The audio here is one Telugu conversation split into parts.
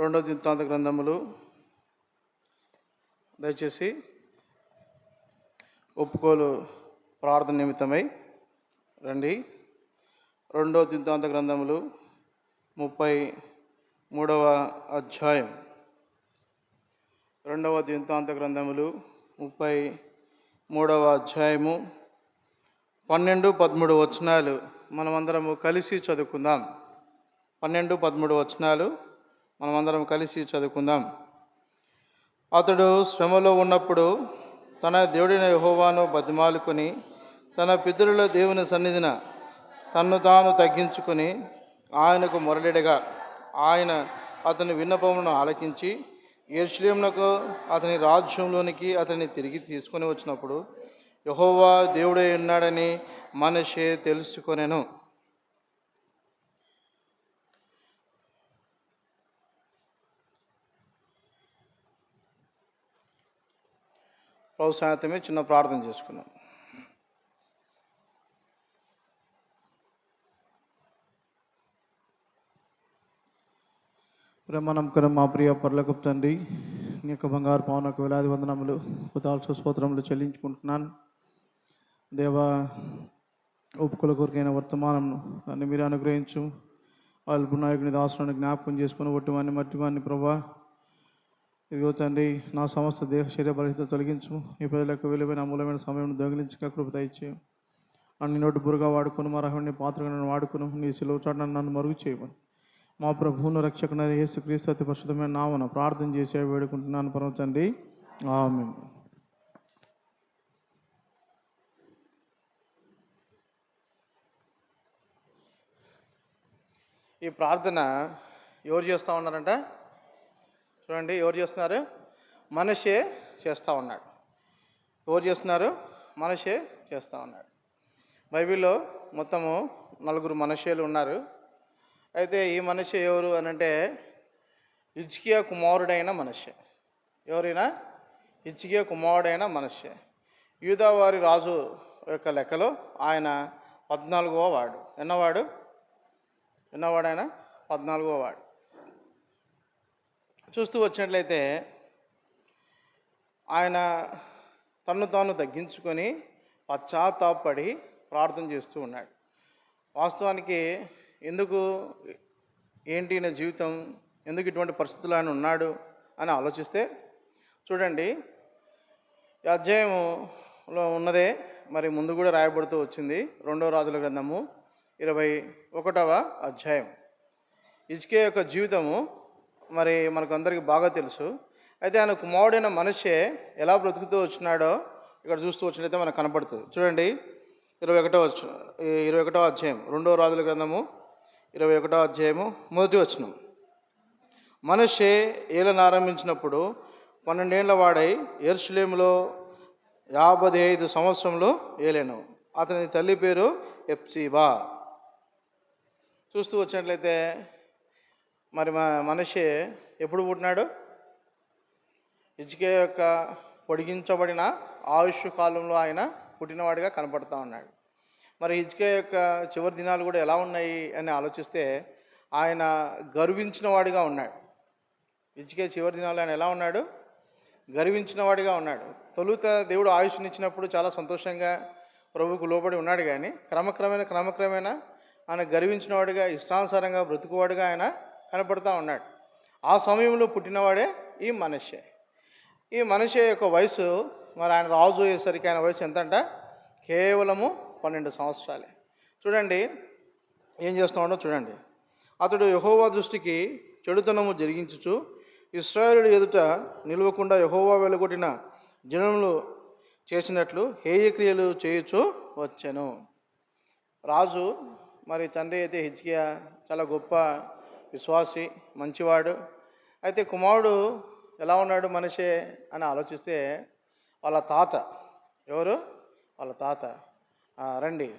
రెండవ దినవృత్తాంత గ్రంథములు దయచేసి ఒప్పుకోలు ప్రార్థన నిమిత్తమై రండి. రెండవ దినవృత్తాంత గ్రంథములు 33వ అధ్యాయం. రెండవ దినవృత్తాంత గ్రంథములు 33వ అధ్యాయము 12-13 వచనాలు మనమందరము కలిసి చదువుకుందాం. 12-13 వచనాలు మనమందరం కలిసి చదువుకుందాం. అతడు శ్రమలో ఉన్నప్పుడు తన దేవుడైన యెహోవాను బతిమాలుకొని తన పితరుల దేవుని సన్నిధిన తన్ను తాను తగ్గించుకొని ఆయనకు మొరలిడగా ఆయన అతని విన్నపమును ఆలకించి యెరూషలేమునకు అతని రాజ్యంలోనికి అతన్ని తిరిగి తీసుకొని వచ్చినప్పుడు యెహోవా దేవుడై ఉన్నాడని మనష్షే తెలుసుకొనెను. ప్రభు సాయంత్రమే చిన్న ప్రార్థన చేసుకున్నాం. బ్రహ్మనమ్మకం మా ప్రియ పరలోకపు తండ్రి, నీ యొక్క బంగారు పవనకు వేలాది వందనములు కృతజ్ఞతలు స్తోత్రములు చెల్లించుకుంటున్నాను. దేవా, ఒప్పుకోల కొరకైన వర్తమానంను అన్ని మీరు అనుగ్రహించు. వాళ్ళ నాయకుని దాసులను జ్ఞాపకం చేసుకుని ఒట్టివాన్ని మట్టివాన్ని ప్రభా, ఇదిగో తండ్రి, నా సమస్త దేహ శరీర బలహీనత తొలగించు. ఈ ప్రజలకు విలువైన అమూలమైన సమయం దొంగిలించక కృప దయచేయు. అన్ని నోటు బురుగా వాడుకుని మా రహణ్య పాత్రగా నన్ను వాడుకుని నీ సిలువ చాటున నన్ను మరుగు చేయమని మా ప్రభువును రక్షకుని యేసుక్రీస్తు అతి పరిశుద్ధమైన నామమున ప్రార్థన చేసి వేడుకుంటున్నాను పరమ తండ్రి, ఆమేన్. ఈ ప్రార్థన ఎవరు చేస్తూ ఉన్నారంట? చూడండి, ఎవరు చేస్తున్నారు? మనష్షే చేస్తూ ఉన్నాడు. ఎవరు చేస్తున్నారు? మనష్షే చేస్తూ ఉన్నాడు. బైబిల్లో మొత్తము 4 మనష్షేలు ఉన్నారు. అయితే ఈ మనష్షే ఎవరు అని అంటే హిజ్కియా కుమారుడైన మనష్షే. ఎవరైనా? హిజ్కియా కుమారుడైన మనష్షే. యూదావారి రాజు యొక్క లెక్కలో ఆయన 14వ వాడు. ఎన్నవాడు ఆయన? 14వ వాడు. చూస్తూ వచ్చినట్లయితే ఆయన తన్ను తాను తగ్గించుకొని పశ్చాత్తాపడి ప్రార్థన చేస్తూ ఉన్నాడు. వాస్తవానికి ఎందుకు, ఏంటి నా జీవితం, ఎందుకు ఇటువంటి పరిస్థితుల్లో ఆయన ఉన్నాడు అని ఆలోచిస్తే చూడండి, ఈ అధ్యాయంలో ఉన్నదే మరి ముందు కూడా రాయబడుతూ వచ్చింది. 2వ రాజుల గ్రంథము 21వ అధ్యాయం. హిజ్కియా యొక్క జీవితము మరి మనకు అందరికీ బాగా తెలుసు. అయితే ఆయన కుమారుడైన మనష్షే ఎలా బ్రతుకుతూ వచ్చినాడో ఇక్కడ చూస్తూ వచ్చినట్లయితే మనకు కనపడుతుంది. చూడండి, 21వ అధ్యాయం, 2వ రాజుల గ్రంథము 21వ అధ్యాయము 1వ వచనం. మనష్షే ఏలన ఆరంభించినప్పుడు 12 ఏళ్ల వాడై యెరూషలేములో 55 సంవత్సరంలో ఏలెను. అతని తల్లి పేరు హెప్సీబా. చూస్తూ వచ్చినట్లయితే మరి మనష్షే ఎప్పుడు పుట్టినాడు? హిజ్కియా యొక్క పొడిగించబడిన ఆయుష్ కాలంలో ఆయన పుట్టినవాడిగా కనపడతా ఉన్నాడు. మరి హిజ్కియా యొక్క చివరి దినాలు కూడా ఎలా ఉన్నాయి అని ఆలోచిస్తే ఆయన గర్వించిన వాడిగా ఉన్నాడు. హిజ్కియా చివరి దినాలు ఆయన ఎలా ఉన్నాడు? గర్వించిన వాడిగా ఉన్నాడు. తొలుత దేవుడు ఆయుష్నిచ్చినప్పుడు చాలా సంతోషంగా ప్రభువుకు లోబడి ఉన్నాడు. కానీ క్రమక్రమేణా ఆయన గర్వించిన వాడిగా, ఇష్టానుసారంగా బ్రతుకువాడిగా ఆయన కనపడతా ఉన్నాడు. ఆ సమయంలో పుట్టినవాడే ఈ మనష్షే. ఈ మనష్షే యొక్క వయసు, మరి ఆయన రాజు అయ్యేసరికి ఆయన వయసు ఎంత అంట? కేవలము 12 సంవత్సరాలే. చూడండి ఏం చేస్తూ ఉండో చూడండి. అతడు యెహోవా దృష్టికి చెడుతనము జరిగించుచు ఇశ్రాయేలు ఎదుట నిలవకుండా యెహోవా వెలుగొట్టిన జనములు చేసినట్లు హేయక్రియలు చేయుచు వచ్చెను. రాజు మరి తండ్రి అయితే హిజ్కియా చాలా గొప్ప విశ్వాసి, మంచివాడు. అయితే కుమారుడు ఎలా ఉన్నాడు మనష్షే అని ఆలోచిస్తే వాళ్ళ తాత ఎవరు? వాళ్ళ తాత రండి,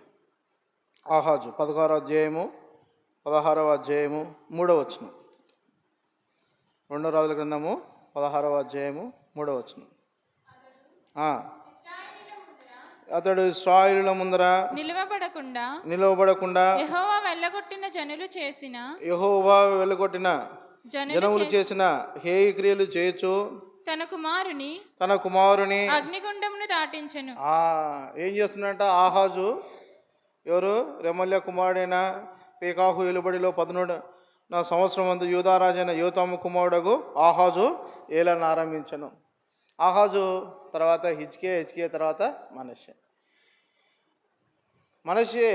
ఆహాజు 16వ అధ్యాయము 3వ వచనం. 2వ రాజుల గ్రంథము 16వ అధ్యాయము 3వ వచనం. అతడు ఇశ్రాయేలుల ముందర నిలవబడకుండా యెహోవా వెళ్ళగొట్టిన జనములు చేసిన హేయ క్రియలు చేయొచ్చు తన కుమారుని అగ్నిగుండమును దాటించెను. ఏం చేస్తున్నట్ట ఆహాజు, ఎవరు రెమల్య కుమారుడైన పేకాహు ఎలుబడిలో 11వ సంవత్సరం అందు యూదారాజైన యోతాము కుమారుడగు ఆహాజు ఏలను ఆరంభించను. ఆహాజు తర్వాత హిజ్కియా తర్వాత మనష్షే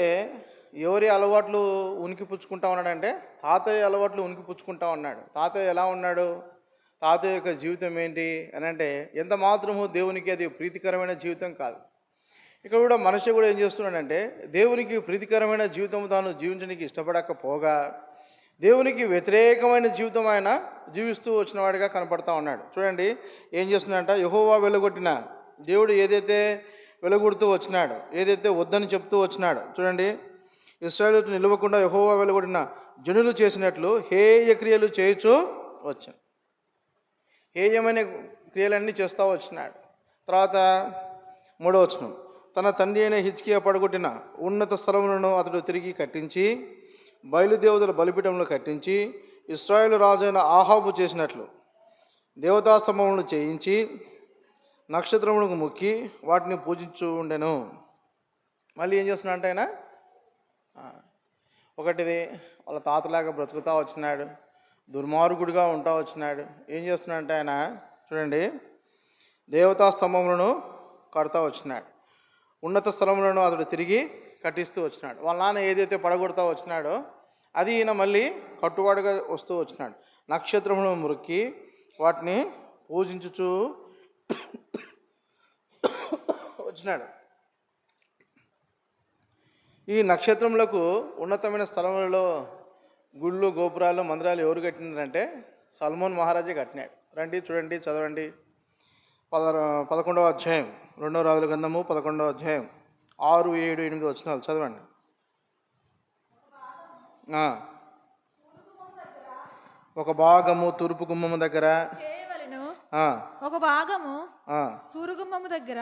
ఎవరి అలవాట్లు ఉనికి పుచ్చుకుంటా ఉన్నాడంటే తాతయ్య అలవాట్లు ఉనికి పుచ్చుకుంటా ఉన్నాడు. తాతయ్య ఎలా ఉన్నాడు, తాతయ్య యొక్క జీవితం ఏంటి అని అంటే ఎంత మాత్రము దేవునికి అది ప్రీతికరమైన జీవితం కాదు. ఇక్కడ కూడా మనష్షే కూడా ఏం చేస్తున్నాడంటే దేవునికి ప్రీతికరమైన జీవితం తాను జీవించడానికి ఇష్టపడకపోగా దేవునికి వ్యతిరేకమైన జీవితం ఆయన జీవిస్తూ వచ్చిన వాడిగా కనపడతా ఉన్నాడు. చూడండి ఏం చేస్తున్నాడంట, యెహోవా వెలుగొట్టిన దేవుడు ఏదైతే వెలుగొడుతూ వచ్చినాడు, ఏదైతే వద్దని చెప్తూ వచ్చినాడు. చూడండి, ఇశ్రాయేలు నిలవకుండా యెహోవా వెలుగొట్టిన జనులు చేసినట్లు హేయ క్రియలు చేయుచూ వచ్చాను. హేయమైన క్రియలన్నీ చేస్తూ వచ్చినాడు. తర్వాత 3వ వచనం, తన తండ్రి అయిన హిజ్కియా పడగొట్టిన ఉన్నత స్థలములను అతడు తిరిగి కట్టించి బయలుదేవతల బలిపీఠంలో కట్టించి ఇశ్రాయేలు రాజైన ఆహాబు చేసినట్లు దేవతాస్తంభములను చేయించి నక్షత్రములకు మొక్కి వాటిని పూజించు ఉండెను. మళ్ళీ ఏం చేస్తున్నాడంటే ఆయన ఒకటిది వాళ్ళ తాతలాగా బ్రతుకుతూ వచ్చినాడు, దుర్మార్గుడిగా ఉంటా వచ్చినాడు. ఏం చేస్తున్నాడంటే ఆయన చూడండి దేవతా స్తంభములను కడతా వచ్చినాడు, ఉన్నత స్థలములను అతడు తిరిగి కట్టిస్తూ వచ్చినాడు. వాళ్ళ నాన్న ఏదైతే పడగొడతా వచ్చినాడో అది ఈయన మళ్ళీ కట్టుబాటుగా వస్తూ వచ్చినాడు. నక్షత్రములను మురికి వాటిని పూజించుచూ వచ్చినాడు. ఈ నక్షత్రములకు ఉన్నతమైన స్థలములలో గుళ్ళు, గోపురాలు, మందిరాలు ఎవరు కట్టినారంటే సల్మోన్ మహారాజే కట్టినాడు. రండి చూడండి, చదవండి. 11వ అధ్యాయం 2వ రాజుల గ్రంథము 11వ అధ్యాయం 6, 7, 8 వచనాలు చదవండి. ఒక భాగము తూర్పు గుమ్మము దగ్గర చేయవలెను, ఒక భాగము తూర్పు గుమ్మము దగ్గర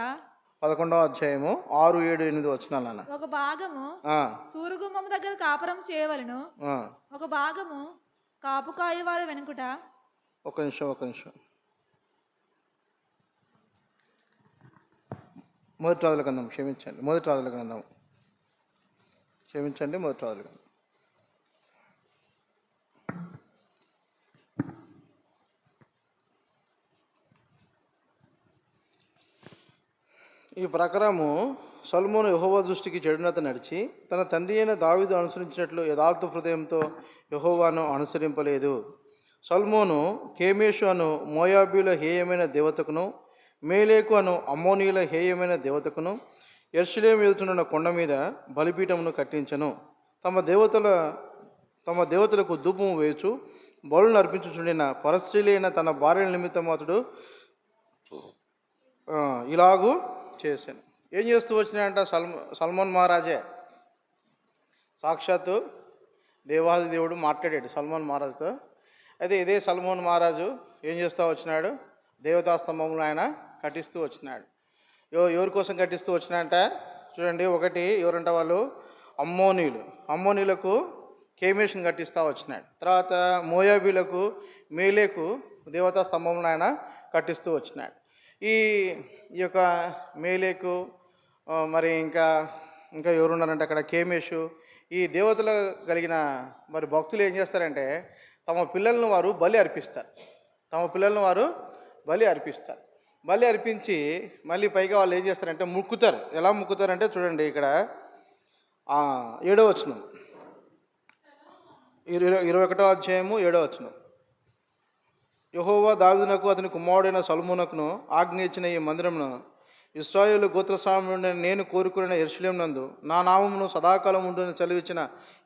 11వ అధ్యాయము 6, 7, 8 వచనాలు. ఒక భాగము తూర్పు గుమ్మము దగ్గర కాపురం చేయవలెను, ఒక భాగము కాపు కాయవారు వెనుకుట. ఒక నిమిషం. మొదటి రాజుల గ్రంథం మొదటి రాజుల గ్రంథం ఈ ప్రకారము సొలొమోను యెహోవా దృష్టికి చెడునత నడిచి తన తండ్రి అయిన దావీదు అనుసరించినట్లు యథార్థ హృదయంతో యెహోవాను అనుసరింపలేదు. సొలొమోను కేమేషు అను మోయాబీల హేయమైన దేవతకును, మేలేకు అను అమ్మోనీయుల హేయమైన దేవతకును యెరూషలేము ఎదుటనున్న కొండ మీద బలిపీఠమును కట్టించెను. తమ దేవతలకు ధూపము వేయచు బలులను అర్పించుచుండిన పరస్త్రీలైన తన భార్యల నిమిత్తం అతడు ఇలాగూ చేశాను. ఏం చేస్తూ వచ్చినాయంట సల్మోన్ మహారాజే, సాక్షాత్తు దేవాది దేవుడు మాట్లాడాడు సల్మోన్ మహారాజుతో. అయితే ఇదే సల్మోన్ మహారాజు ఏం చేస్తూ వచ్చినాడు, దేవతాస్తంభములు ఆయన కట్టిస్తూ వచ్చినాడు. ఎవరి కోసం కట్టిస్తూ వచ్చినాయంట చూడండి. ఒకటి ఎవరంట, వాళ్ళు అమ్మోనీయులకు కేమేషుని కట్టిస్తూ వచ్చినాడు. తర్వాత మోయాబీలకు మేలేకు దేవతా స్తంభములను ఆయన కట్టిస్తూ వచ్చినాడు. ఈ యొక్క మేలేకు మరి ఇంకా ఎవరున్నారంటే అక్కడ కేమేషు, ఈ దేవతలు కలిగిన మరి భక్తులు ఏం చేస్తారంటే తమ పిల్లలను వారు బలి అర్పిస్తారు. బలి అర్పించి మళ్ళీ పైగా వాళ్ళు ఏం చేస్తారంటే మొక్కుతారు. ఎలా మొక్కుతారంటే చూడండి ఇక్కడ 7వ వచనం, 21వ అధ్యాయము 7వ వచనం. యెహోవా దావీదునకు అతని కుమారుడైన సొలొమోనుకును ఆజ్ఞ ఇచ్చిన ఈ మందిరమును ఇశ్రాయేలు గోత్రస్వామి నేను కోరుకున్న యెరూషలేము నందు నా నామమును సదాకాలం ఉండుని సెలవిచ్చిన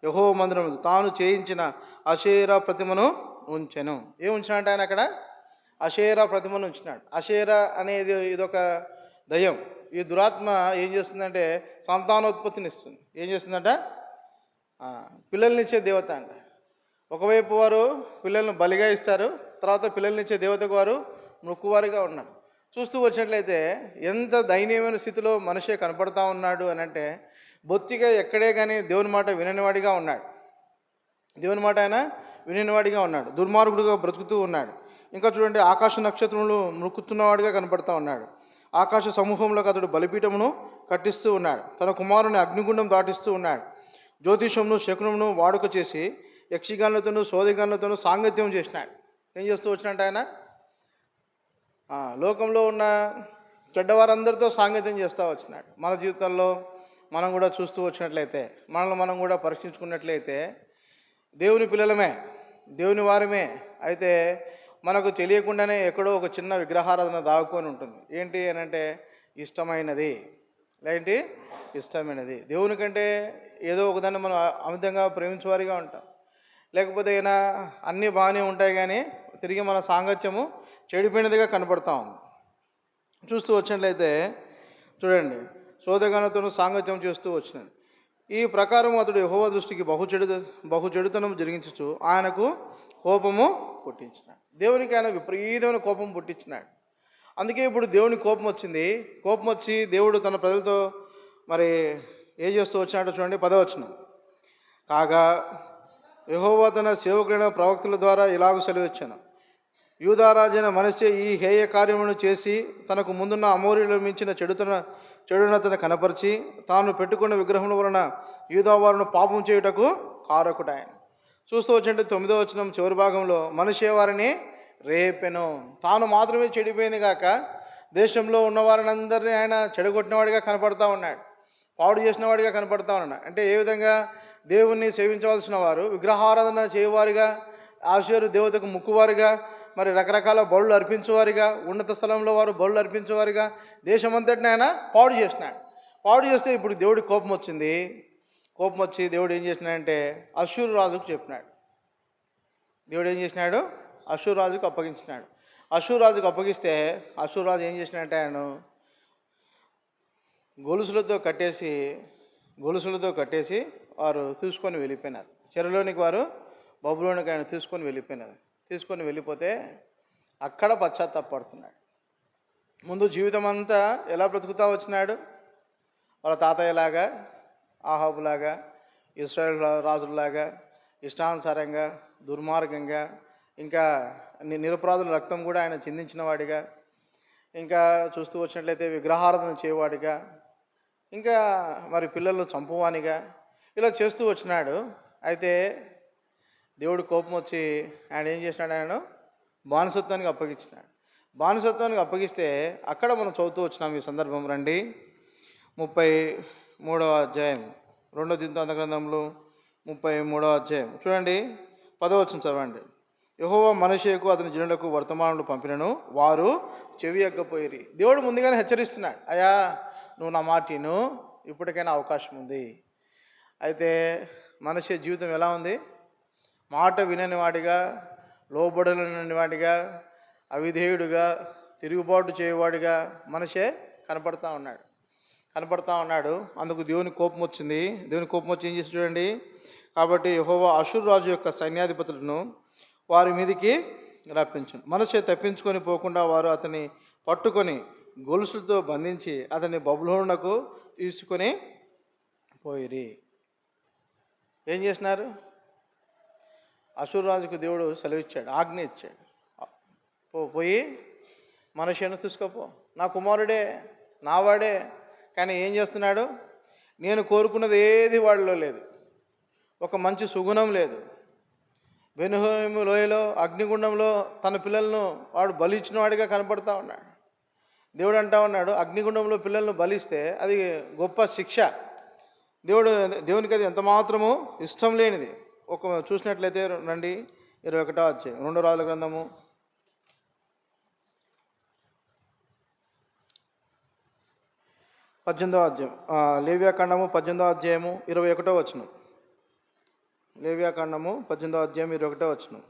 యెహోవా మందిరము తాను చేయించిన అషేరా ప్రతిమను ఉంచెను. ఏం ఉంచినాడు ఆయన అక్కడ? అషేరా ప్రతిమను ఉంచినాడు. అషేరా అనేది ఇదొక దయ్యం. ఈ దురాత్మ ఏం చేస్తుందంటే సంతానోత్పత్తిని ఇస్తుంది. ఏం చేస్తుందంట? పిల్లల్నిచ్చే దేవత అంట. ఒకవైపు వారు పిల్లలను బలిగా ఇస్తారు, తర్వాత పిల్లల్నిచ్చే దేవతకు వారు మొక్కువారిగా ఉన్నారు. చూస్తూ వచ్చినట్లయితే ఎంత దయనీయమైన స్థితిలో మనిషే కనపడతా ఉన్నాడు అని అంటే బొత్తిగా ఎక్కడే కానీ దేవుని మాట విననివాడిగా ఉన్నాడు. దేవుని మాట ఆయన వినేవాడిగా ఉన్నాడు, దుర్మార్గుడిగా బ్రతుకుతూ ఉన్నాడు. ఇంకా చూడండి, ఆకాశ నక్షత్రములు మృక్కుతున్నవాడిగా కనపడతా ఉన్నాడు. ఆకాశ సమూహంలోకి అతడు బలిపీఠమును కట్టిస్తూ ఉన్నాడు. తన కుమారుని అగ్నిగుండం దాటిస్తూ ఉన్నాడు. జ్యోతిషమును శకునమును వాడుక చేసి యక్షిగానులతోనూ సోదగానులతోనూ సాంగత్యం చేసినాడు. ఏం చేస్తూ వచ్చినట్టు ఆయన లోకంలో ఉన్న చెడ్డవారందరితో సాంగత్యం చేస్తూ వచ్చినాడు. మన జీవితంలో మనం కూడా చూస్తూ వచ్చినట్లయితే, మనల్ని మనం కూడా పరీక్షించుకున్నట్లయితే, దేవుని పిల్లలమే, దేవుని వారమే అయితే మనకు తెలియకుండానే ఎక్కడో ఒక చిన్న విగ్రహారాధన దాగుకొని ఉంటుంది. ఏంటి అని అంటే ఇష్టమైనది, ఏంటి ఇష్టమైనది. దేవుని కంటే ఏదో ఒకదాన్ని మనం అమితంగా ప్రేమించేవారిగా ఉంటాం. లేకపోతే అయినా అన్నీ బాగానే ఉంటాయి కానీ తిరిగి మన సాంగత్యము చెడిపోయినదిగా కనపడతా ఉంది. చూస్తూ వచ్చినట్లయితే చూడండి, సోదగానతో సాంగత్యం చేస్తూ వచ్చినాడు. ఈ ప్రకారం అతడు యెహోవా దృష్టికి బహు చెడుతనం జరిగించు ఆయనకు కోపము పుట్టించినాడు. దేవునికి ఆయన విపరీతమైన కోపం పుట్టించినాడు. అందుకే ఇప్పుడు దేవుని కోపం వచ్చింది. కోపం వచ్చి దేవుడు తన ప్రజలతో మరి ఏం చేస్తూ వచ్చినాడో చూడండి, 10వ వచనం. కాగా యెహోవా తన సేవకులైన ప్రవక్తల ద్వారా ఇలాగ సెలవిచ్చాను, యూదారాజైన మనష్షే ఈ హేయ కార్యములను చేసి తనకు ముందున్న అమోరీలో మించిన చెడునతను కనపరిచి తాను పెట్టుకున్న విగ్రహముల వలన యూదావారును పాపం చేయుటకు కారకుడు ఆయన. చూస్తూ వచ్చినట్టు 9వ వచనం చివరి భాగంలో, మనష్షే వారిని రేపెను. తాను మాత్రమే చెడిపోయింది కాక దేశంలో ఉన్నవారిని అందరినీ ఆయన చెడగొట్టినవాడిగా కనపడతా ఉన్నాడు, పాడు చేసినవాడిగా కనపడతా ఉన్నాడు. అంటే ఏ విధంగా దేవుణ్ణి సేవించవలసిన వారు విగ్రహారాధన చేయవారిగా, ఆశీరు దేవతకు ముక్కువారిగా, మరి రకరకాల బలులు అర్పించేవారిగా, ఉన్నత స్థలంలో వారు బలులు అర్పించేవారిగా దేశమంతటిని ఆయన పాడు చేసినాడు. పాడు చేస్తే ఇప్పుడు దేవుడి కోపం వచ్చింది. కోపం వచ్చి దేవుడు ఏం చేసినాడంటే అష్షూరు రాజుకు చెప్పినాడు. దేవుడు ఏం చేసినాడు, అష్షూరు రాజుకు అప్పగించినాడు. అష్షూరు రాజుకు అప్పగిస్తే అష్షూరు రాజు ఏం చేసినాడంటే ఆయన గొలుసులతో కట్టేసి వారు తీసుకొని వెళ్ళిపోయినారు. చెరలోనికి వారు బబులోనికి ఆయన తీసుకొని వెళ్ళిపోయినారు. తీసుకొని వెళ్ళిపోతే అక్కడ పశ్చాత్తాపడుతున్నాడు. ముందు జీవితం అంతా ఎలా బ్రతుకుతూ వచ్చినాడు, వాళ్ళ తాతయ్యలాగా, ఆహాబులాగా, ఇశ్రాయేల్ రాజులాగా ఇష్టానుసారంగా, దుర్మార్గంగా, ఇంకా నిరపరాధుల రక్తం కూడా ఆయన చిందించిన వాడిగా, ఇంకా చూస్తూ వచ్చినట్లయితే విగ్రహారాధన చేయవాడిగా, ఇంకా మరి పిల్లలను చంపువానిగా ఇలా చేస్తూ వచ్చినాడు. అయితే దేవుడు కోపం వచ్చి ఆయన ఏం చేసినాడు, ఆయన బానిసత్వానికి అప్పగించినాడు. బానిసత్వానికి అప్పగిస్తే అక్కడ మనం చదువుతూ వచ్చినాం ఈ సందర్భం. రండి, 33వ అధ్యాయం 2 దినవృత్తాంతగ్రంథంలో 33వ అధ్యాయం చూడండి, 10వ వచనం చదవండి. యెహోవా మనష్షేకు అతని జనులకు వర్తమానులు పంపినను వారు చెవి ఎగ్గపోయిరి. దేవుడు ముందుగానే హెచ్చరిస్తున్నాడు, అయ్యా నువ్వు నా మాటిను, ఇప్పటికైనా అవకాశం ఉంది. అయితే మనష్షే జీవితం ఎలా ఉంది, మాట వినని వాడిగా, లోబడలేని వాడిగా, అవిధేయుడుగా, తిరుగుబాటు చేయవాడిగా మనష్షే కనపడతా ఉన్నాడు. అందుకు దేవుని కోపం వచ్చింది. దేవుని కోపం వచ్చి ఏం చేసి చూడండి, కాబట్టి యెహోవా అష్షూరు రాజు యొక్క సైన్యాధిపతులను వారి మీదికి రప్పించను. మనష్షే తప్పించుకొని పోకుండా వారు అతన్ని పట్టుకొని గొలుసులతో బంధించి అతన్ని బబులోనునకు తీసుకొని పోయిరి. ఏం చేసినారు, అష్షూరు రాజుకు దేవుడు సెలవిచ్చాడు, ఆజ్ఞ ఇచ్చాడు, పోయి మనష్షేను తీసుకుపో, నా కుమారుడే, నావాడే. కానీ ఏం చేస్తున్నాడు, నేను కోరుకున్నది ఏది వాడిలో లేదు, ఒక మంచి సుగుణం లేదు. బెన్హోము లోయలో అగ్నిగుండంలో తన పిల్లలను వాడు బలిచ్చిన వాడిగా కనపడతా ఉన్నాడు. దేవుడు అంటా ఉన్నాడు, అగ్నిగుండంలో పిల్లలను బలిస్తే అది గొప్ప శిక్ష. దేవునికి అది ఎంత మాత్రము ఇష్టం లేనిది. ఒక చూసినట్లయితే రండి, 21వ అధ్యాయం 2 రాజుల గ్రంథము 18వ అధ్యాయం, లేవియాకాండము 18వ అధ్యాయము 21వ వచనం. లేవియాకాండము 18వ అధ్యాయం 21వ వచనం.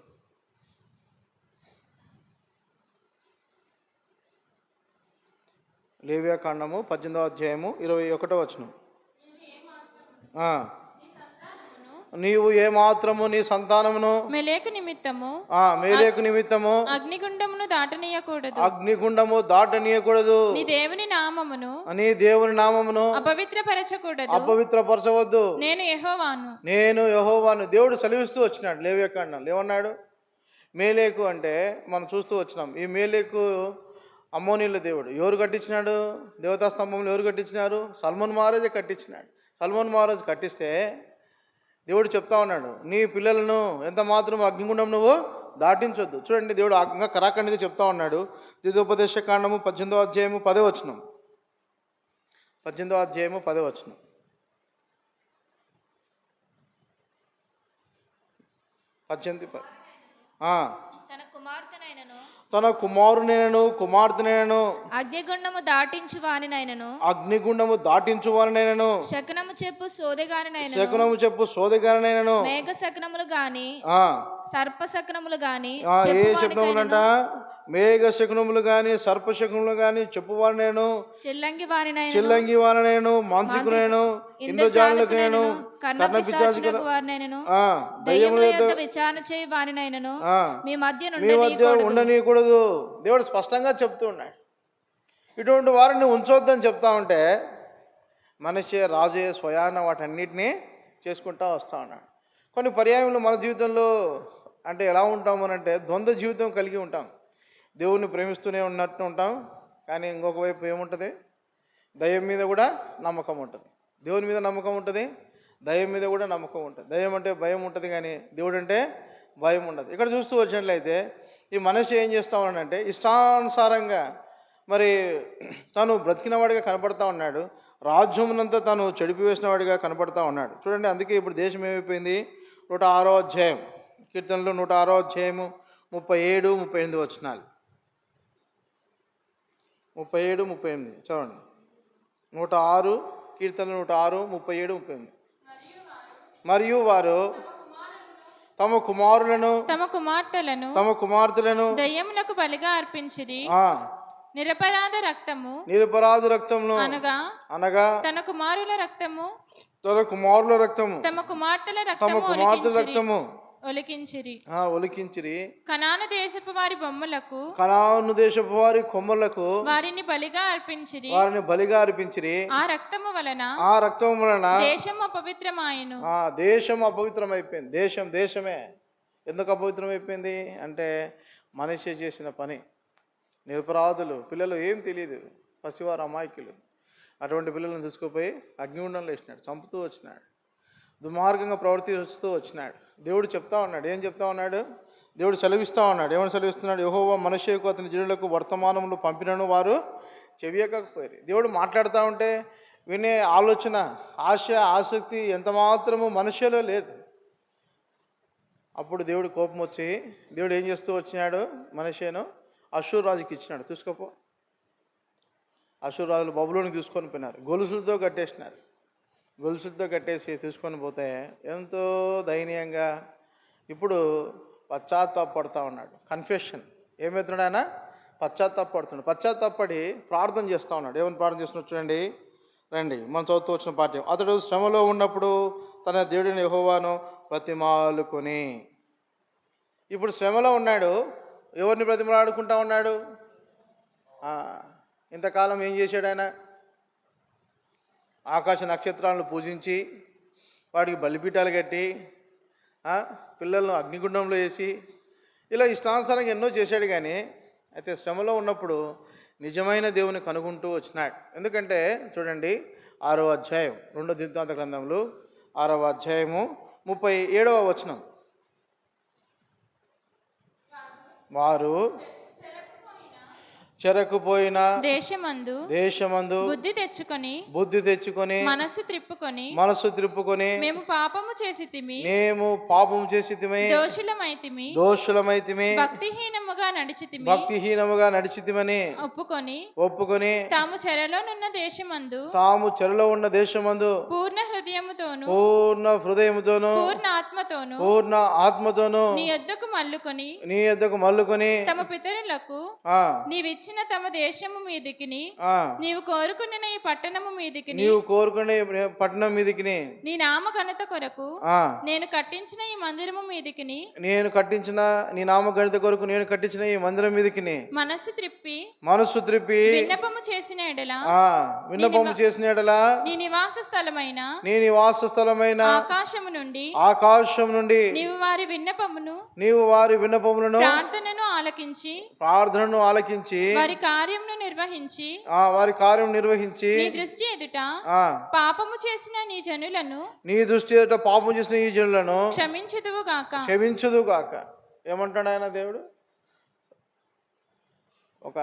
లేవియాకాండము 18వ అధ్యాయము 21వ వచనం. నీవు ఏమాత్రము నీ సంతానమును మెలేకు నిమిత్తము మేలేకు నిమిత్తము అగ్నిగుండమును దాటనీయకూడదు, అగ్నిగుండము దాటనీయకూడదు, నీ దేవుని నామమును నీ దేవుని నామమును అపవిత్రపరచకూడదు, అపవిత్రపరచవద్దు, నేను యెహోవాను. దేవుడు సెలవిస్తూ వచ్చినాడు లేవికాండం. ఏమన్నాడు? మేలేకు అంటే మనం చూస్తూ వచ్చినాం. ఈ మేలేకు అమ్మోనీల దేవుడు. ఎవరు కట్టించినాడు? దేవతా స్తంభంలో ఎవరు కట్టించినారు? సల్మాన్ మహారాజే కట్టించినాడు. సల్మాన్ మహారాజు కట్టిస్తే దేవుడు చెప్తా ఉన్నాడు, నీ పిల్లలను ఎంత మాత్రం అగ్నిగుండం నువ్వు దాటించొద్దు. చూడండి, దేవుడు ఇంకా కరాఖండిగా చెప్తా ఉన్నాడు. ద్వితోపదేశ కాండము 18వ అధ్యాయము 10వ వచనం. 18వ అధ్యాయము 10వ వచనం. తన కుమారునైనను అగ్నిగుండము దాటించువానినైనను శకునము చెప్పు సోదెగానినైనను మేఘ శకునములు గాని సర్ప శకునములు గాని ఏ శకునములంట? మేఘ శకునములు గాని సర్ప శకునములు గాని చెప్పువారు చెల్లంగి వారినైను మాంత్రికునైను ఇంద్రజాలకు నేను విచారణ చేయి వారినైనను మీ మధ్య ఉండనీయకూడదు. దేవుడు స్పష్టంగా చెప్తూ ఉన్నాడు. ఇటువంటి వారిని ఉంచొద్దని చెప్తా ఉంటే మనిషి రాజే స్వయాన వాటన్నిటినీ చేసుకుంటా వస్తూ ఉన్నాడు. కొన్ని పర్యాయంలో మన జీవితంలో అంటే ఎలా ఉంటాము అంటే ద్వంద్వ జీవితం కలిగి ఉంటాం. దేవుణ్ణి ప్రేమిస్తూనే ఉన్నట్టు ఉంటాం, కానీ ఇంకొక వైపు ఏముంటుంది? దయ్యం మీద కూడా నమ్మకం ఉంటుంది. దేవుని మీద నమ్మకం ఉంటుంది, దయ్యం మీద కూడా నమ్మకం ఉంటుంది. దయ్యం అంటే భయం ఉంటుంది, కానీ దేవుడు అంటే భయం ఉండదు. ఇక్కడ చూస్తూ వచ్చినట్లయితే ఈ మనిషి ఏం చేస్తా ఉన్నాడంటే ఇష్టానుసారంగా మరి తను బ్రతికినవాడిగా కనపడతా ఉన్నాడు. రాజ్యమునంతా తను చెడిపివేసిన వాడిగా కనపడతా ఉన్నాడు. చూడండి, అందుకే ఇప్పుడు దేశం ఏమైపోయింది? 106వ అధ్యాయం కీర్తనలు 106వ అధ్యాయము 37, 38 వచనాలు. 37, 38 చూడండి. 106 కీర్తనలు 106, 37, 38. మరియు వారు తమ కుమార్తెలను దయ్యములకు బలిగా అర్పించిరి. నిరపరాధ రక్తము అనగా తన కుమారుల రక్తము తమ కుమార్తెల రక్తము ఒలికించిరి. కనాను దేశపు వారి బొమ్మలకు కొమ్మలకు వారిని బలిగా అర్పించిరి. ఆ రక్తము వలన దేశం అపవిత్రమాయెను. దేశం అపవిత్రమైపోయింది. దేశమే ఎందుకు అపవిత్రమైపోయింది అంటే మనిషి చేసిన పని. నిరపరాధులు పిల్లలు ఏం తెలియదు, పసివారు అమాయకులు. అటువంటి పిల్లలను తీసుకుపోయి అగ్నిగుండంలో వేసినాడు, చంపుతూ వచ్చినాడు, దుర్మార్గంగా ప్రవర్తిస్తూ వచ్చినాడు. దేవుడు చెప్తా ఉన్నాడు. ఏం చెప్తా ఉన్నాడు? దేవుడు సెలవిస్తూ ఉన్నాడు. ఏమని సెలవిస్తున్నాడు? యెహోవా మనుష్యులకు అతని జనులకు వర్తమానములు పంపినను వారు చెవియకపోయారు. దేవుడు మాట్లాడుతూ ఉంటే వినే ఆలోచన, ఆశ, ఆసక్తి ఎంత మాత్రము మనుష్యలో లేదు. అప్పుడు దేవుడు కోపం వచ్చి దేవుడు ఏం చేస్తూ వచ్చినాడు? మనుష్యను అషూర్ రాజుకి ఇచ్చినాడు. తీసుకోపో. అషూర్ రాజులు బబులోనికి తీసుకొని పోయినారు. గొలుసులతో కట్టేసి తీసుకొని పోతే ఎంతో దయనీయంగా ఇప్పుడు పశ్చాత్తాపడుతూ ఉన్నాడు. కన్ఫెషన్ ఏమవుతున్నాడు? ఆయన పశ్చాత్తాపడుతున్నాడు. పశ్చాత్తాపడి ప్రార్థన చేస్తూ ఉన్నాడు. ఏమని ప్రార్థన చేస్తున్నాడు చూడండి, రండి మనం చదువుతూ వచ్చిన పాఠ్యం. అతడు శ్రమలో ఉన్నప్పుడు తన దేవుడిని యెహోవాను ప్రతిమాలుకొని. ఇప్పుడు శ్రమలో ఉన్నాడు. ఎవరిని ప్రతిమలాడుకుంటా ఉన్నాడు? ఇంతకాలం ఏం చేశాడు ఆయన? ఆకాశ నక్షత్రాలను పూజించి వాడికి బలిపీఠాలు కట్టి పిల్లలను అగ్నిగుండంలో వేసి ఇలా ఇష్టానుసారంగా ఎన్నో చేశాడు. కానీ అయితే శ్రమలో ఉన్నప్పుడు నిజమైన దేవుని కనుగొంటూ వచ్చినాడు. ఎందుకంటే చూడండి 6వ అధ్యాయం 2 దినవృత్తాంత గ్రంథంలో 6వ అధ్యాయము 37వ వచనం. వారు చెరకుపోయిన దేశమందు బుద్ధి తెచ్చుకొని మనసు త్రిప్పుకొని మేము పాపము చేసితిమి దోషులమైతిమి భక్తిహీనముగా నడిచితిమని ఒప్పుకొని తాము చెరలో ఉన్న దేశమందు పూర్ణ హృదయముతోను పూర్ణ ఆత్మతోను నీ యొద్దకు మల్లుకొని తమ పితరులకు నీవిచ్చిన తెచ్చిన తమ దేశము మీదికిని ఆ, నీవు కోరుకున్న ఈ పట్టణము మీదికిని నీవు కోరుకునే పట్టణం మీదికి నీ నామ ఘనత కొరకు ఆ, నేను కట్టించిన ఈ మందిరము మీదికిని నేను కట్టించిన నీ నామ గణిత కొరకు నేను కట్టించిన ఈ మందిరం మీదికి మనస్సు త్రిప్పి మనస్సు త్రిప్పి విన్నపము చేసిన ఎడల విన్నపము చేసిన ఎడలా నీ నివాస స్థలమైన నీ నివాస స్థలమైన ఆకాశము నుండి ఆకాశం నుండి నీవు వారి విన్నపమును నీవు వారి విన్నపములను ప్రార్థనను ఆలకించి ప్రార్థనను ఆలకించి వారి కార్యమును నిర్వహించి వారి కార్యం నిర్వహించి నీ దృష్టి ఎదుట ఆ, పాపము చేసిన నీ జనులను నీ దృష్టి ఎదుట పాపం చేసిన ఈ జనులను క్షమించుదువు గాక. క్షమించదు గాక. ఏమంటాడు ఆయన దేవుడు? ఒక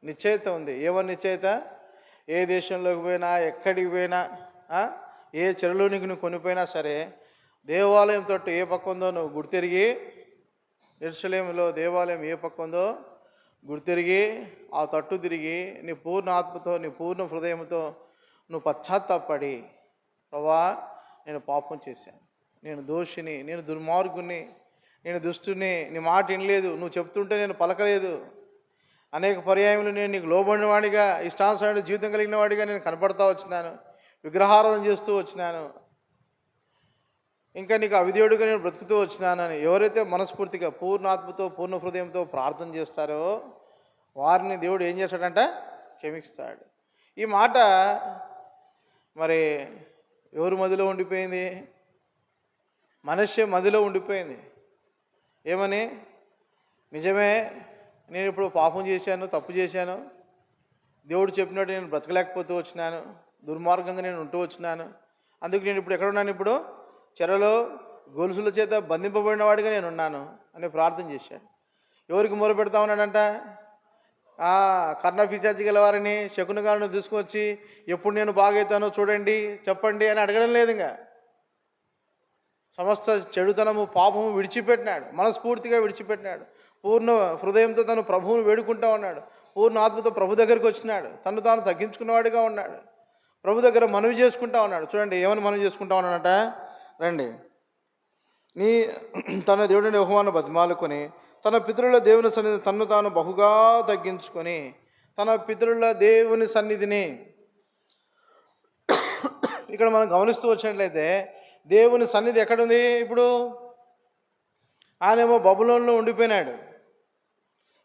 నిశ్చయిత ఉంది. ఏమని నిశ్చయిత? ఏ దేశంలోకి పోయినా, ఎక్కడికి పోయినా, ఏ చెరువులోనికి నువ్వు కొనిపోయినా సరే, దేవాలయం తట్టు ఏ పక్క ఉందో నువ్వు గుర్తిరిగి, యెరూషలేములో దేవాలయం ఏ పక్క ఉందో గుర్తిరిగి ఆ తట్టు తిరిగి నీ పూర్ణ ఆత్మతో నీ పూర్ణ హృదయంతో నువ్వు పశ్చాత్తాపడి, ప్రభా నేను పాపం చేశాను, నేను దోషిని, నేను దుర్మార్గుని, నేను దుష్టుని, నీ మాట వినలేదు, నువ్వు చెప్తుంటే నేను పలకలేదు, అనేక పర్యాయములు నేను నీకు లోబడిన వాడిగా, ఇష్టానుసారమైన జీవితం కలిగిన వాడిగా నేను కనపడతా వచ్చినాను, విగ్రహారాధన చేస్తూ వచ్చినాను, ఇంకా నీకు అవిధేయుడిగా నేను బ్రతుకుతూ వచ్చినానని ఎవరైతే మనస్ఫూర్తిగా పూర్ణాత్మతో పూర్ణ హృదయంతో ప్రార్థన చేస్తారో వారిని దేవుడు ఏం చేస్తాడంట? క్షమిస్తాడు. ఈ మాట మరి ఎవరి మదిలో ఉండిపోయింది? మనష్య మదిలో ఉండిపోయింది. ఏమని? నిజమే, నేను ఇప్పుడు పాపం చేశాను, తప్పు చేశాను, దేవుడు చెప్పినట్టు నేను బ్రతకలేకపోతూ వచ్చినాను, దుర్మార్గంగా నేను ఉంటూ వచ్చినాను, అందుకు నేను ఇప్పుడు ఎక్కడున్నాను? ఇప్పుడు చెరలో గొలుసుల చేత బంధింపబడిన వాడిగా నేను ఉన్నాను అని ప్రార్థన చేశాడు. ఎవరికి మొరపెడతా ఉన్నాడంట? కర్ణపిశాచి గల వారిని, శకుని గారిని తీసుకొచ్చి ఎప్పుడు నేను బాగైతానో చూడండి, చెప్పండి అని అడగడం లేదు. ఇంకా సమస్త చెడుతనము పాపము విడిచిపెట్టినాడు, మనస్ఫూర్తిగా విడిచిపెట్టినాడు, పూర్ణ హృదయంతో తను ప్రభువును వేడుకుంటా ఉన్నాడు, పూర్ణ ఆత్మతో ప్రభు దగ్గరికి వచ్చినాడు, తను తాను తగ్గించుకున్నవాడిగా ఉన్నాడు, ప్రభు దగ్గర మనవి చేసుకుంటా ఉన్నాడు. చూడండి ఏమని మనవి చేసుకుంటా ఉన్నాడట, రండి. తన దేవుడిని యెహోవాను బతిమాలుకొని తన పితరుల దేవుని సన్నిధి తన్ను తాను బహుగా తగ్గించుకొని తన పితరుల దేవుని సన్నిధిని, ఇక్కడ మనం గమనిస్తూ వచ్చినట్లయితే దేవుని సన్నిధి ఎక్కడుంది? ఇప్పుడు ఆయనేమో బబులోనులో ఉండిపోయినాడు,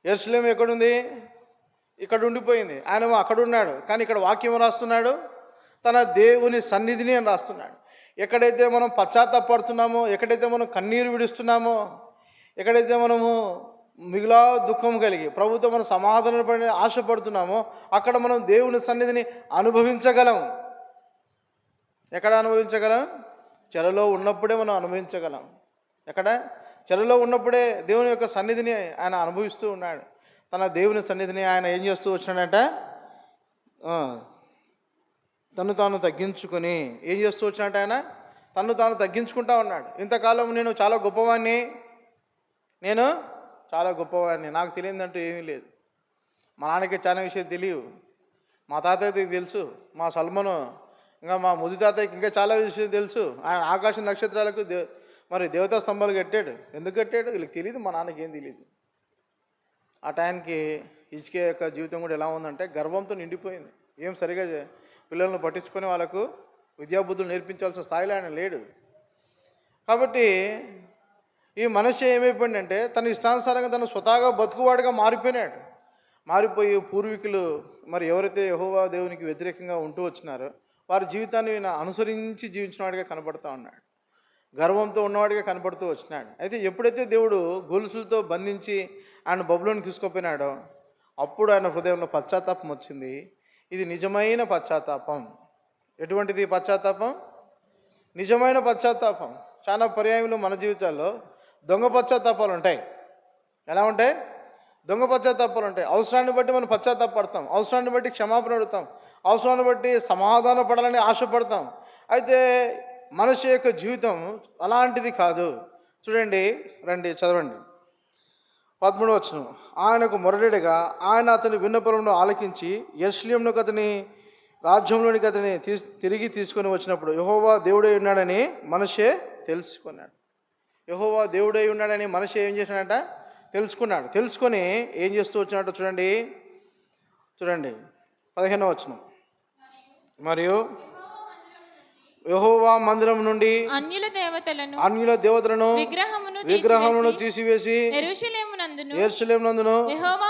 యెరూషలేము ఎక్కడుంది? ఇక్కడ ఉండిపోయింది. ఆయనేమో అక్కడ ఉన్నాడు, కానీ ఇక్కడ వాక్యం రాస్తున్నాడు తన దేవుని సన్నిధిని అని రాస్తున్నాడు. ఎక్కడైతే మనం పశ్చాత్తాపడుతున్నామో, ఎక్కడైతే మనం కన్నీరు విడుస్తున్నామో, ఎక్కడైతే మనము మిగిలా దుఃఖం కలిగి ప్రభుతో మనం సమాధాన పడి ఆశపడుతున్నామో అక్కడ మనం దేవుని సన్నిధిని అనుభవించగలం. ఎక్కడ అనుభవించగలం? చెరలో ఉన్నప్పుడే మనం అనుభవించగలం. ఎక్కడ? చెరలో ఉన్నప్పుడే దేవుని యొక్క సన్నిధిని ఆయన అనుభవిస్తూ ఉన్నాడు. తన దేవుని సన్నిధిని ఆయన ఏం చేస్తూ వచ్చినాడంట? తను తాను తగ్గించుకొని ఏం చేస్తూ వచ్చినట్టు ఆయన తను తాను తగ్గించుకుంటా ఉన్నాడు. ఇంతకాలం నేను చాలా గొప్పవాడిని, నేను చాలా గొప్పవాడిని, నాకు తెలియదంటూ ఏమీ లేదు. మా నాన్నకి చాలా విషయాలు తెలియవు, మా తాతయ్యకి తెలుసు, మా సల్మను ఇంకా మా ముది తాతయ్యకి ఇంకా చాలా విషయాలు తెలుసు. ఆయన ఆకాశ నక్షత్రాలకు మరి దేవతా స్తంభాలు కట్టాడు. ఎందుకు కట్టాడు వీళ్ళకి తెలియదు, మా నాన్నకి ఏం తెలియదు. ఆ టైంకి హిజ్కియా యొక్క జీవితం కూడా ఎలా ఉందంటే గర్వంతో నిండిపోయింది. ఏం సరిగా పిల్లలను పట్టించుకొని వాళ్ళకు విద్యాబుద్ధులు నేర్పించాల్సిన స్థాయిలో ఆయన లేడు. కాబట్టి ఈ మనిషి ఏమైపోయిందంటే తన ఇష్టానుసారంగా తను స్వతహాగా బతుకువాడుగా మారిపోయినాడు. మారిపోయి పూర్వీకులు మరి ఎవరైతే యెహోవా దేవునికి వ్యతిరేకంగా ఉంటూ వచ్చినారో వారి జీవితాన్ని ఈయన అనుసరించి జీవించిన వాడిగా కనపడుతూ ఉన్నాడు, గర్వంతో ఉన్నవాడిగా కనపడుతూ వచ్చినాడు. అయితే ఎప్పుడైతే దేవుడు గొలుసులతో బంధించి ఆయన బబులోనికి తీసుకుపోయినాడో అప్పుడు ఆయన హృదయంలో పశ్చాత్తాపం వచ్చింది. ఇది నిజమైన పశ్చాత్తాపం. ఎటువంటిది పశ్చాత్తాపం? నిజమైన పశ్చాత్తాపం. చాలా పర్యాయంలో మన జీవితాల్లో దొంగ పశ్చాత్తాపాలు ఉంటాయి. ఎలా ఉంటాయి? దొంగ పశ్చాత్తాపాలు ఉంటాయి. అవసరాన్ని బట్టి మనం పశ్చాత్తాపడతాం, అవసరాన్ని బట్టి క్షమాపణ అడుగుతాం, అవసరాన్ని బట్టి సమాధాన పడాలని ఆశపడతాం. అయితే మనిషి యొక్క జీవితం అలాంటిది కాదు. చూడండి, రండి చదవండి 13వ వచనం. ఆయనకు మొరడిగా ఆయన అతని విన్నపములను ఆలకించి యెరూషలేమునకు అతని రాజ్యంలోనికి అతని తిరిగి తీసుకొని వచ్చినప్పుడు యెహోవా దేవుడై ఉన్నాడని మనిషే తెలుసుకున్నాడు. యెహోవా దేవుడై ఉన్నాడని మనిషి ఏం చేశాడంట? తెలుసుకున్నాడు. తెలుసుకొని ఏం చేస్తూ వచ్చినట్టు చూడండి 15వ వచనం. మరియు యెహోవా మందిరం నుండి అన్యుల దేవతలను విగ్రహమును తీసివేసి యెరూషలేమునందును యెహోవా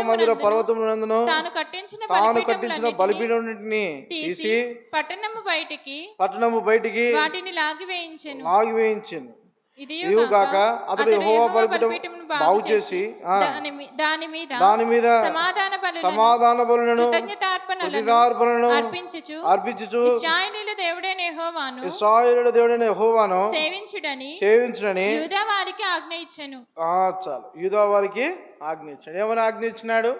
మందిర పర్వతమునందును తాను కట్టించిన బలిపీఠములన్నిటిని తీసి పట్టణము బయటికి వాటిని లాగివేయించెను. ఇదియు గాక అతడు యెహోవా బలిపీఠం బాగు చేసి దాని మీద సమాధాన బలులను కృతజ్ఞతార్పణలను అర్పించుచు ఇశ్రాయేలీయుల దేవుడైన యెహోవాను సేవించుడని యూదా వారికి ఆజ్ఞ ఇచ్చెను. చాలు, యూదా వారికి ఆజ్ఞ ఇచ్చాడు. ఏమని ఆజ్ఞ ఇచ్చినాడు?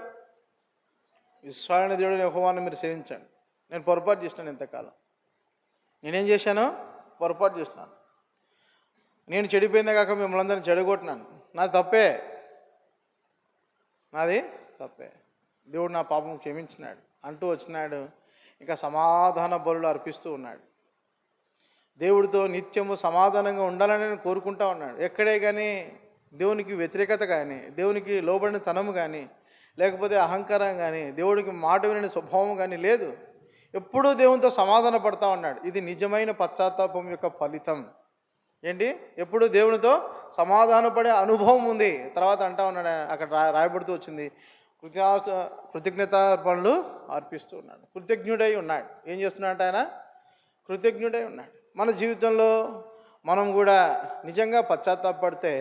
ఇశ్రాయేలు దేవుడైన యెహోవాను మీరు సేవించండి. నేను పొరపాటు చేసినాను, ఇంతకాలం నేనేం చేశాను? పొరపాటు చేసినాను. నేను చెడిపోయిందే కాక మిమ్మల్ని అందరినీ చెడగొట్టినాను. నాది తప్పే. దేవుడు నా పాపం క్షమించినాడు అంటూ వచ్చినాడు. ఇంకా సమాధాన బలులు అర్పిస్తూ ఉన్నాడు. దేవుడితో నిత్యము సమాధానంగా ఉండాలని నేను కోరుకుంటా ఉన్నాడు. ఎక్కడే కానీ దేవునికి వ్యతిరేకత కానీ, దేవునికి లోబడిన తనము కానీ, లేకపోతే అహంకారం కానీ, దేవుడికి మాట వినని స్వభావం కానీ లేదు. ఎప్పుడూ దేవునితో సమాధాన పడతా ఉన్నాడు. ఇది నిజమైన పశ్చాత్తాపం యొక్క ఫలితం. ఏంటి? ఎప్పుడు దేవునితో సమాధానపడే అనుభవం ఉంది. తర్వాత అంటా ఉన్నాడు, అక్కడ రాయబడుతూ వచ్చింది, కృతజ్ఞతార్పణలు అర్పిస్తూ ఉన్నాడు. కృతజ్ఞుడై ఉన్నాడు. ఏం చేస్తున్నాడు ఆయన? కృతజ్ఞుడై ఉన్నాడు. మన జీవితంలో మనం కూడా నిజంగా పశ్చాత్తాపడితే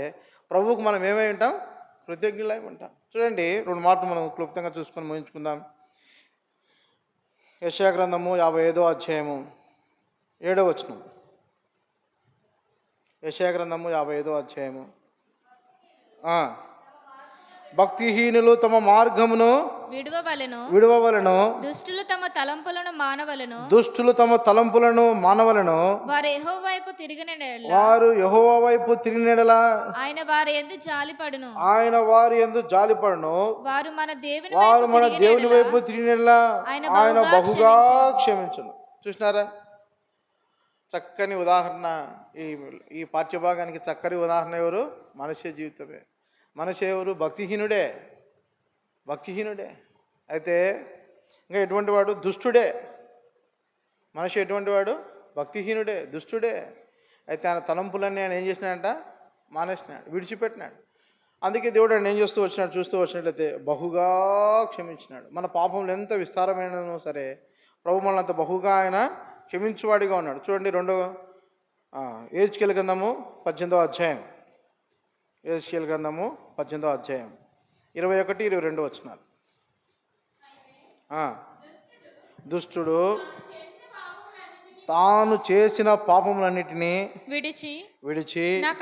ప్రభువుకు మనం ఏమై ఉంటాం? కృతజ్ఞులై ఉంటాం. చూడండి, 2 మాటలు మనం క్లుప్తంగా చూసుకొని ముగించుకుందాం. యెషయా గ్రంథము 55వ అధ్యాయము 7వ వచనం. యెషయా గ్రంథము 55వ అధ్యాయము. భక్తిహీనులు తమ మార్గమును విడువవలెను, దుష్టులు తమ తలంపులను మానవలెను. వారు యెహోవా వైపు తిరిగినెడల ఆయన వారి యందు జాలిపడును. వారు మన దేవుని వైపు తిరిగినెడల ఆయన బహుగా క్షమించును. చూసినారా? చక్కని ఉదాహరణ. ఈ పాఠ్యభాగానికి చక్కని ఉదాహరణ ఎవరు? మనిషి జీవితమే. మనిషి ఎవరు? భక్తిహీనుడే. అయితే ఇంకా ఎటువంటి వాడు? దుష్టుడే. మనిషి ఎటువంటి వాడు? భక్తిహీనుడే, దుష్టుడే. అయితే ఆయన తలంపులన్నీ ఆయన ఏం చేసినాడంట? మానేసినాడు, విడిచిపెట్టినాడు. అందుకే దేవుడు ఆయన ఏం చూస్తూ వచ్చినట్లయితే బహుగా క్షమించినాడు. మన పాపములు ఎంత విస్తారమైనను సరే ప్రభు మనల్ని అంత బహుగా ఆయన క్షమించువాడిగా ఉన్నాడు. చూడండి, యెహెజ్కేలు గ్రంథము 18వ అధ్యాయం. యెహెజ్కేలు గ్రంథము 18వ అధ్యాయం 21-22 వచనాలు. దుష్టుడు తాను చేసిన పాపములన్నిటినీ విడిచి నా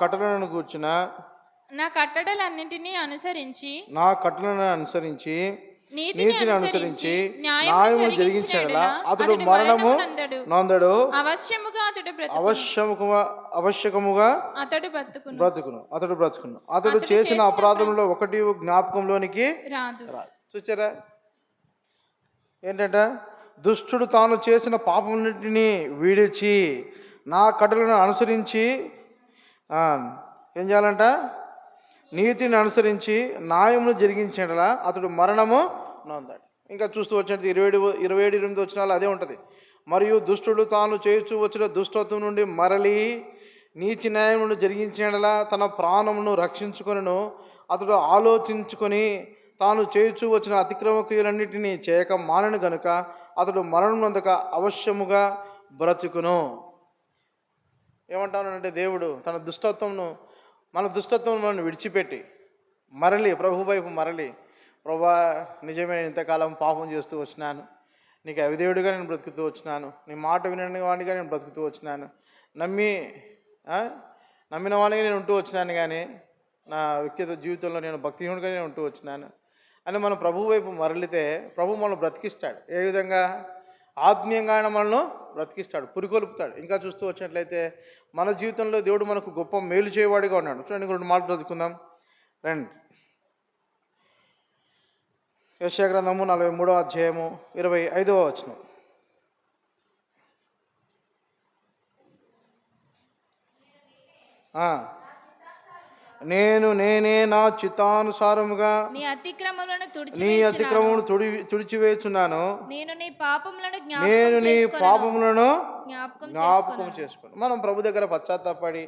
కట్టడలను కూర్చున్న నా కట్టడలన్నింటినీ అనుసరించి నీతిని అనుసరించి న్యాయము జరిగించడలా అతడు మరణము నొందడు, అవశ్యకముగా అతడు బ్రతుకును. అతడు చేసిన అపరాధంలో ఒకటి జ్ఞాపకంలోనికి రాదు. చూచారా? ఏంటంట? దుష్టుడు తాను చేసిన పాపమున్నిటిని విడిచి నా కట్టడలను అనుసరించి ఏం చేయాలంట? నీతిని అనుసరించి న్యాయమును జరిగించేలా అతడు మరణము నొందాడు. ఇంకా చూస్తూ వచ్చినట్టు 27-28 వచనాలు అదే ఉంటుంది. మరియు దుష్టుడు తాను చేయుచూ వచ్చిన దుష్టత్వం నుండి మరలి నీతి న్యాయమును జరిగించేలా తన ప్రాణమును రక్షించుకొనును. అతడు ఆలోచించుకొని తాను చేయుచూ వచ్చిన అతిక్రమ క్రియలన్నిటినీ చేయక మానను గనుక అతడు మరణం నొందక అవశ్యముగా బ్రతుకును. ఏమంటానంటే దేవుడు మన దుష్టత్వం మనం విడిచిపెట్టి మరలి ప్రభు వైపు మరలి, ప్రభా నిజమే ఇంతకాలం పాపం చేస్తూ వచ్చినాను, నీకు అవిధేయుడిగా నేను బ్రతుకుతూ వచ్చినాను, నీ మాట వినని వాడిగా నేను బ్రతుకుతూ వచ్చినాను, నమ్మిన వాడిగా నేను ఉంటూ వచ్చినాను, కానీ నా వ్యక్తిగత జీవితంలో నేను భక్తిహీనుడిగా నేను ఉంటూ వచ్చినాను అని మనం ప్రభు వైపు మరలితే ప్రభు మనల్ని బ్రతికిస్తాడు. ఏ విధంగా? ఆత్మీయంగా ఆయన మనల్ని బ్రతికిస్తాడు, పురికొల్పుతాడు. ఇంకా చూస్తూ వచ్చినట్లయితే మన జీవితంలో దేవుడు మనకు గొప్ప మేలు చేయవాడిగా ఉన్నాడు. చూడండి, 2 మాటలు చదువుకుందాం రండి. యెషయా గ్రంథము 43వ అధ్యాయము 25వ వచనం. నేనే నా చిత్తానుసారముగా నీ అతిక్రమములను తుడిచివేస్తున్నాను. నేను నీ పాపములను జ్ఞాపకం చేసుకోను. మనం ప్రభు దగ్గర పశ్చాత్తాపడి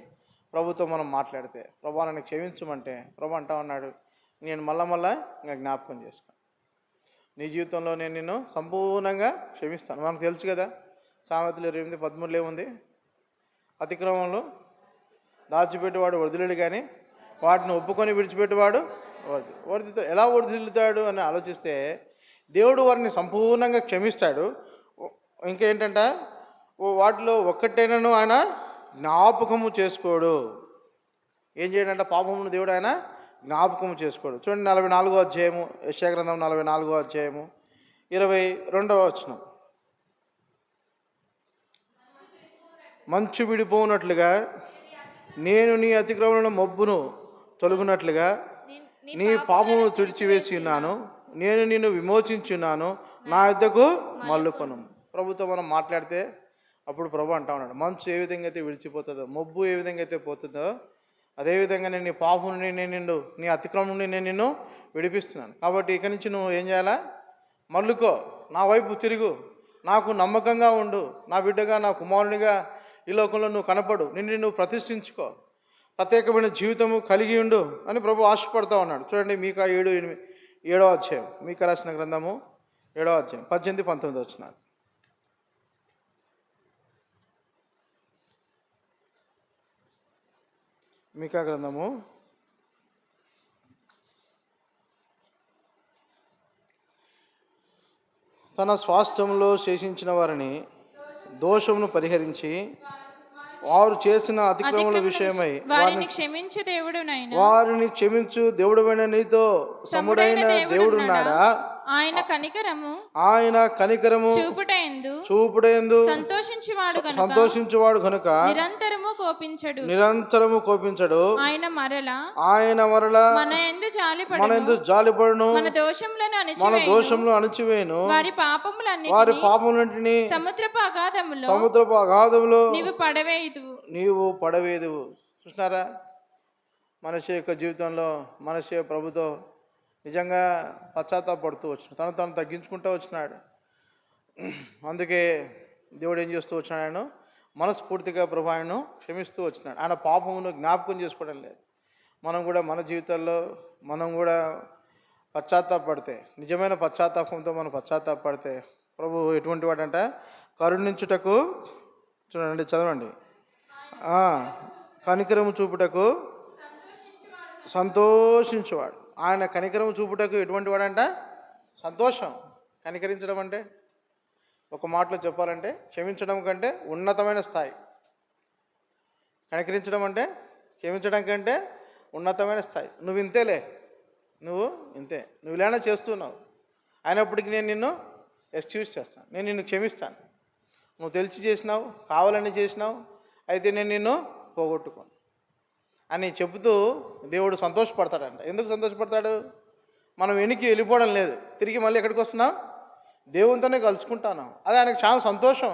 ప్రభుతో మనం మాట్లాడితే, ప్రభు నన్ను క్షమించమంటే ప్రభు అంటా ఉన్నాడు, నేను మళ్ళా ఇంకా జ్ఞాపకం చేసుకోను. నీ జీవితంలో నేను నిన్ను సంపూర్ణంగా క్షమిస్తాను. మనకు తెలుసు కదా, సామెతలు 28:13 ఏముంది? అతిక్రమంలో దాచిపెట్టేవాడు వదిలేడు, కానీ వాటిని ఒప్పుకొని విడిచిపెట్టేవాడు వర్ధిల్లుతాడు. ఎలా వర్ధిల్లుతాడు అని ఆలోచిస్తే, దేవుడు వారిని సంపూర్ణంగా క్షమిస్తాడు. ఇంకేంటంట, వాటిలో ఒక్కటైనను ఆయన జ్ఞాపకము చేసుకోడు. ఏం చేయడంట? పాపమును దేవుడు ఆయన జ్ఞాపకము చేసుకోడు. చూడండి 44వ అధ్యాయము, యెషయా గ్రంథం 44వ అధ్యాయము 22వ వచనం. మంచు విడిపోనట్లుగా నేను నీ అతిక్రమణ మబ్బును తొలగునట్లుగా నీ పాపమును తుడిచివేసి ఉన్నాను. నేను నిన్ను విమోచించున్నాను, నా యుద్ధకు మల్లుకొను. ప్రభుతో మనం మాట్లాడితే అప్పుడు ప్రభు అంటా ఉన్నాడు, మంచు ఏ విధంగా అయితే విడిచిపోతుందో, మబ్బు ఏ విధంగా అయితే పోతుందో, అదేవిధంగా నేను నీ పాపం నుండి నీ అతిక్రమం నుండి నేను నిన్ను విడిపిస్తున్నాను. కాబట్టి ఇక నుంచి నువ్వు ఏం చేయాలా? మల్లుకో, నా వైపు తిరుగు, నాకు నమ్మకంగా ఉండు, నా బిడ్డగా, నా కుమారునిగా ఈ లోకంలో నువ్వు కనపడు, నిన్ను ప్రతిష్ఠించుకో, ప్రత్యేకమైన జీవితము కలిగి ఉండు అని ప్రభు ఆశపడతా ఉన్నాడు. చూడండి మీకా 7వ అధ్యాయం, మీకా రాసిన గ్రంథము 7వ అధ్యాయం 18-19 వచనాలు. మీకా గ్రంథము 8 తన స్వాస్థ్యంలో శేషించిన వారిని దోషమును పరిహరించి వారు చేసిన అతిక్రమముల విషయమై వారిని క్షమించు దేవుడైన నీతో సముడైన దేవుడున్నాడా? ఆయన కనికరము చూపుటయందు సంతోషించువాడు గనుక నిరంతరము కోపించడు. ఆయన మరల మన యందు జాలిపడును, మన దోషములను అణచివేయును, వారి పాపములన్నిటిని సముద్రపు అగాధములో నీవు పడవేదువు. చూసినారా, మనిషి యొక్క జీవితంలో మనిషి ప్రభుతో నిజంగా పశ్చాత్తాపడుతూ వచ్చినాడు, తను తగ్గించుకుంటూ వచ్చినాడు. అందుకే దేవుడు ఏం చేస్తూ వచ్చినాడు? ఆయన మనస్ఫూర్తిగా ప్రభు ఆయనను క్షమిస్తూ వచ్చినాడు. ఆయన పాపమును జ్ఞాపకం చేసుకోవడం లేదు. మనం కూడా మన జీవితాల్లో మనం కూడా పశ్చాత్తాపడితే, నిజమైన పశ్చాత్తాపంతో మనం పశ్చాత్తాపడితే ప్రభు ఎటువంటి వాడంట? కరుణించుటకు, చూడండి చదవండి, కనికరము చూపుటకు సంతోషించువాడు. ఆయన కనికరము చూపుటకు ఎటువంటి వాడంట? సంతోషం. కనికరించడం అంటే ఒక మాటలో చెప్పాలంటే క్షమించడం కంటే ఉన్నతమైన స్థాయి. కనికరించడం అంటే క్షమించడం కంటే ఉన్నతమైన స్థాయి. నువ్వు ఇంతేలే, నువ్వు ఇలానే చేస్తున్నావు, అయినప్పటికీ నేను నిన్ను ఎక్స్క్యూజ్ చేస్తాను, నేను నిన్ను క్షమిస్తాను. నువ్వు తెలిసి చేసినావు, కావాలని చేసినావు, అయితే నేను నిన్ను పోగొట్టుకోను అని చెబుతూ దేవుడు సంతోషపడతాడంట. ఎందుకు సంతోషపడతాడు? మనం వెనక్కి వెళ్ళిపోవడం లేదు, తిరిగి మళ్ళీ ఎక్కడికి వస్తున్నాం? దేవునితోనే కలుసుకుంటాను. అది ఆయనకు చాలా సంతోషం.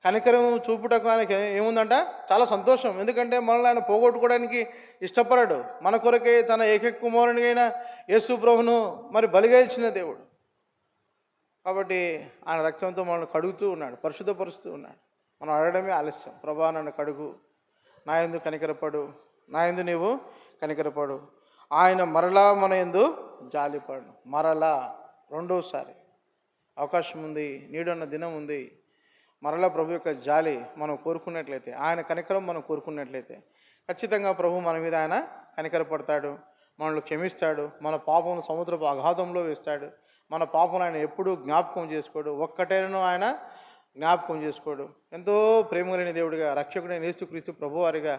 కనికరం చూపుటకు ఆయనకి ఏముందంట? చాలా సంతోషం. ఎందుకంటే మనల్ని ఆయన పోగొట్టుకోవడానికి ఇష్టపడడు. మన కొరకే తన ఏకైక కుమారుని అయిన యేసు ప్రభువును మరి బలిగా ఇచ్చిన దేవుడు. కాబట్టి ఆయన రక్తంతో మనల్ని కడుగుతూ ఉన్నాడు, పరిశుద్ధపరుస్తూ ఉన్నాడు. మనం అడగడమే ఆలస్యం. ప్రభా నన్ను కడుగు, నా యందు కనికరపడు, నా యందు నీవు కనికరపడు. ఆయన మరలా మన యందు జాలిపడు. మరలా రెండోసారి అవకాశం ఉంది, నీడన్న దినం ఉంది. మరలా ప్రభు యొక్క జాలి మనం కోరుకున్నట్లయితే, ఆయన కనికరం మనం కోరుకున్నట్లయితే ఖచ్చితంగా ప్రభు మన మీద ఆయన కనికరపడతాడు, మనల్ని క్షమిస్తాడు, మన పాపం సముద్రపు అగాధంలో వేస్తాడు. మన పాపం ఆయన ఎప్పుడూ జ్ఞాపకం చేసుకోడు, ఒక్కటైనను ఆయన జ్ఞాపకం చేసుకోడు. ఎంతో ప్రేమ కలిగిన దేవుడిగా, రక్షకుడైన యేసుక్రీస్తు ప్రభువారిగా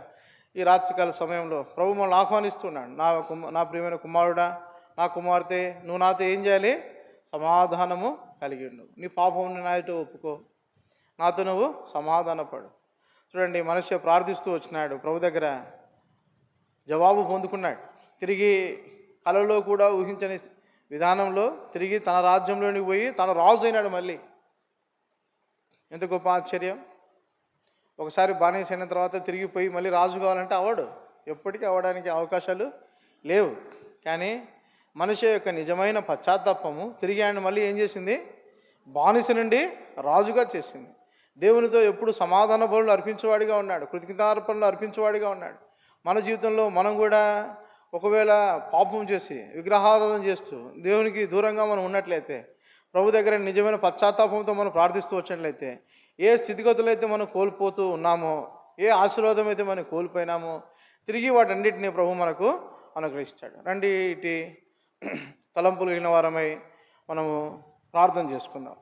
ఈ రాత్రికాల సమయంలో ప్రభు మనల్ని ఆహ్వానిస్తున్నాడు. నా ప్రియమైన కుమారుడా, నా కుమార్తె, నువ్వు నాతో ఏం చేయాలి? సమాధానము కలిగి ఉండు. నీ పాపం నాతో ఒప్పుకో, నాతో నువ్వు సమాధానపడు. చూడండి, మనిషి ప్రార్థిస్తూ వచ్చినాడు, ప్రభు దగ్గర జవాబు పొందుకున్నాడు. తిరిగి కలలో కూడా ఊహించని విధానంలో తిరిగి తన రాజ్యంలోనికి పోయి తన రాజు అయినాడు. మళ్ళీ ఎంత గొప్ప ఆశ్చర్యం! ఒకసారి బానిస అయిన తర్వాత తిరిగిపోయి మళ్ళీ రాజు కావాలంటే అవడు. ఎప్పటికీ అవ్వడానికి అవకాశాలు లేవు. కానీ మనిషి యొక్క నిజమైన పశ్చాత్తాపము తిరిగి ఆయన మళ్ళీ ఏం చేసింది? బానిస నుండి రాజుగా చేసింది. దేవునితో ఎప్పుడు సమాధాన బలులు అర్పించేవాడిగా ఉన్నాడు, కృతజ్ఞతార్పణలు అర్పించేవాడిగా ఉన్నాడు. మన జీవితంలో మనం కూడా ఒకవేళ పాపం చేసి విగ్రహారాధన చేస్తూ దేవునికి దూరంగా మనం ఉన్నట్లయితే, ప్రభు దగ్గర నిజమైన పశ్చాత్తాపంతో మనం ప్రార్థిస్తూ వచ్చినట్లయితే, ఏ స్థితిగతులైతే మనం కోల్పోతూ ఉన్నామో, ఏ ఆశీర్వాదం అయితే మనం కోల్పోయినామో, తిరిగి వాటన్నిటిని ప్రభు మనకు అనుగ్రహిస్తాడు. రండి, ఇటు తలంపులు కలిగిన వారమై మనము ప్రార్థన చేసుకుందాం.